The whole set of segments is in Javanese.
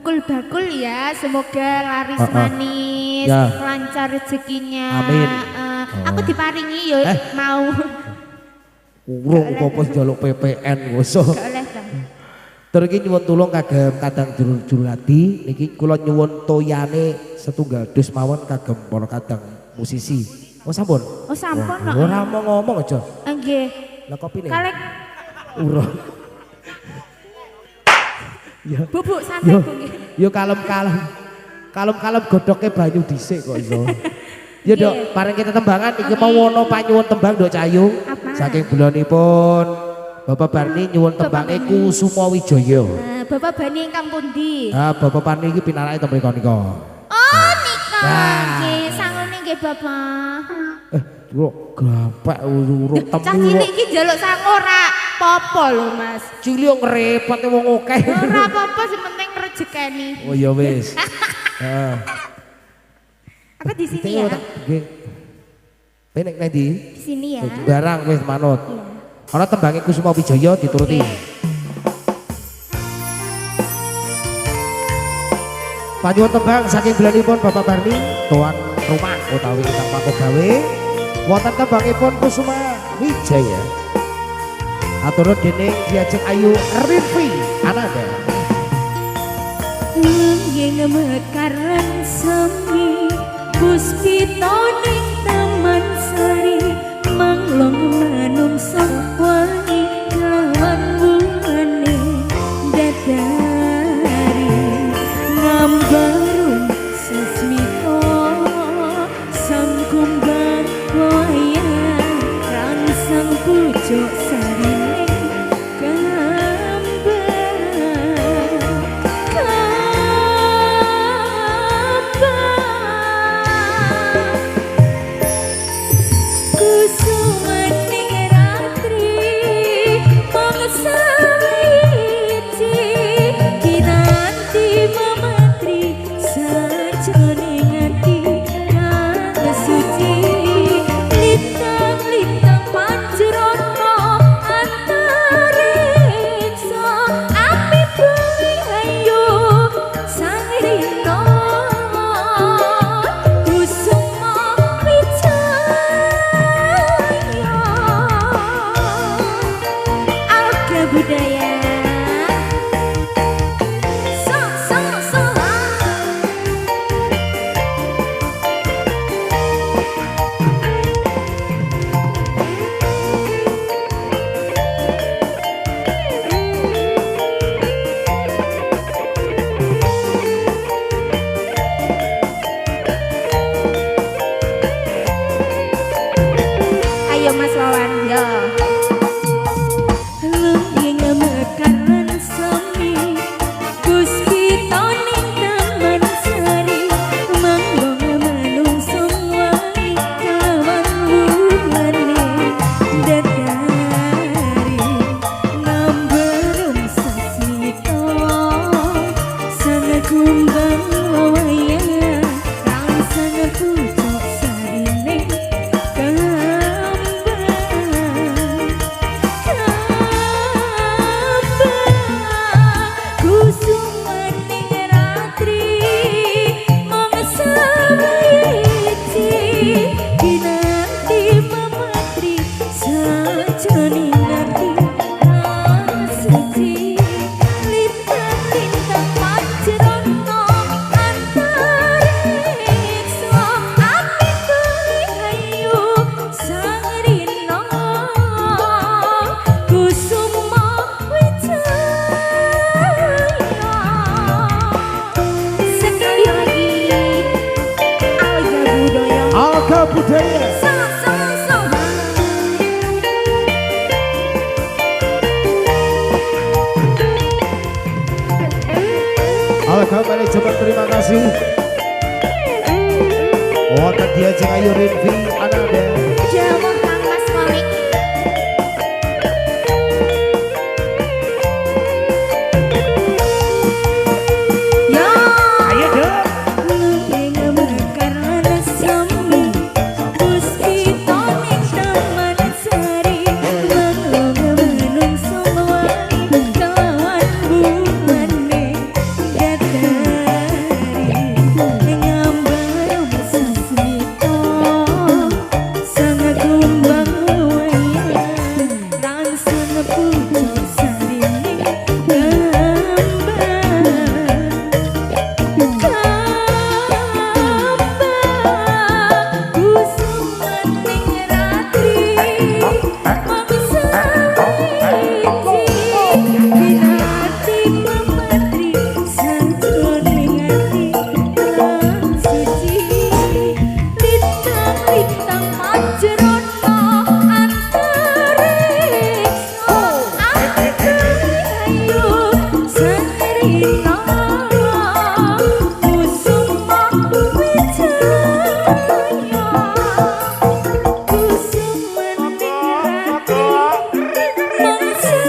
bakul ya, semoga laris manis, lancar rezekinya. Amin. Aku diparingi ya mau. Urung apa njaluk PPN ngoso. Gak oleh ta. Terus iki nyuwun tulung kagem kadang jurul ati niki kula nyuwun toyane setunggal dus mawon kagem para kadang musisi. Oh sampun. Oh sampun kok. Ora mau ngomong aja. Nggih. Lah kopine. Kalek Urung. Ya. Bubuk santai Bu nggih. Yo kalem-kalem. Kalem-kalem godhoke banyu dhisik kok iso. Ya Dok, paring kita tembangan iki mau wono panyuwun tembang Dok Cayu. Saking bulanipun Bapak Barni nyuwun tembange Kusuma Wijaya. Bapak Barni ingkang pundi? Bapak Barni iki pinanake teng mriko nika. Oh nika. Nggih, sangune nggih Bapak. Kok gampang urung temu. Cah cilik iki njaluk sangu ora apa-apa lho Mas. Cilik yo ngrepot wong akeh. Ora apa-apa sing penting rejekeni. Oh ya wis. Heeh. Aku di sini ya. Nggih. Penek nek ndi? Di sini ya. Barang wis manut. Ana tembange Kusuma Wijaya dituruti. Panyuwun tembang saking belanipun Bapak Barni, tuan rumah utawi ingkang panggawe. Wonten tembangipun Kusuma Wijaya. Aturun dening Diajeng Ayu Rinvi Ananda. Yang mekaran semi puspita ning taman sari manglong manungsa wangi lawan bungane dadari ngambarun sesmito sang kumbang wayang rangsang pucuk sarine Manajemen terima kasih. Wonten Diajeng Ayu Rinvi Ananda. Jamuh Kang Mas Komik. Ya, ayo Dok. yang mekaran semi puspita ning taman sari manglong manungsa wangi kelawan bungane dadari sarita kusuma wijaya kusuma nirati mangsa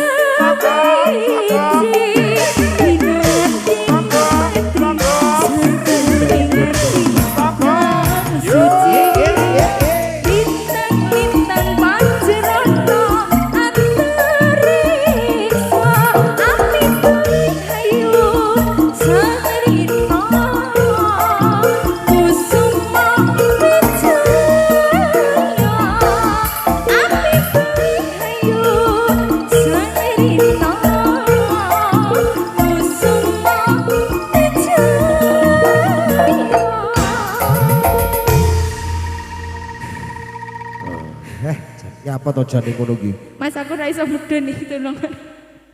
Ya apa to jane ngono iki? Mas aku ra iso mudun iki tolong.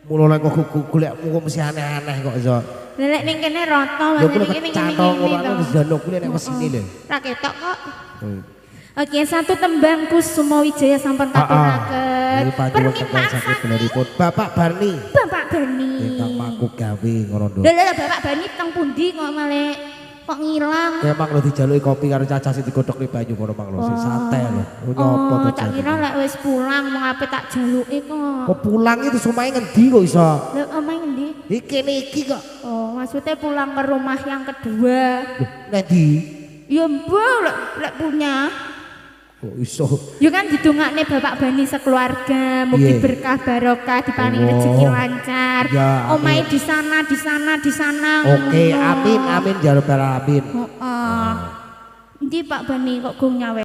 Mula lek kok golekmu kok mesti aneh-aneh kok iso. Lek ning kene rata Lho Mas kuwi iki ning kene cantong ngono to. wis jano kuwi nek mesine lho. Ra ketok kok. Oke, satu tembang Kusuma Wijaya sampun katuraken. Ini panjenengan tembang saking beneripun Bapak Barni. Bapak Bani. Ingkang maku gawe ngono lho. Lha Bapak Bani teng pundi kok malah kok ngilang? Emang lho dijaluki kopi karo cacah sing digodhokne banyu ngono mang lho sing santai lho. Nyopo to tak kira lek wis pulang mung ape tak jaluki kok. Kok pulang itu sumahe ngendi kok iso? Lha omahe ngendi? Iki iki kok. Oh, maksudnya pulang ke rumah yang kedua. Nek ndi? Ya mbok lek punya. Kok iso? Ya kan didongakne Bapak Bani sekeluarga, mugi Iya. berkah barokah diparingi rezeki lancar. Ya, Omahe di sana, di sana, di sana. Oke, amin amin jarang amin. Heeh. Endi Pak Bani kok gong nyawe?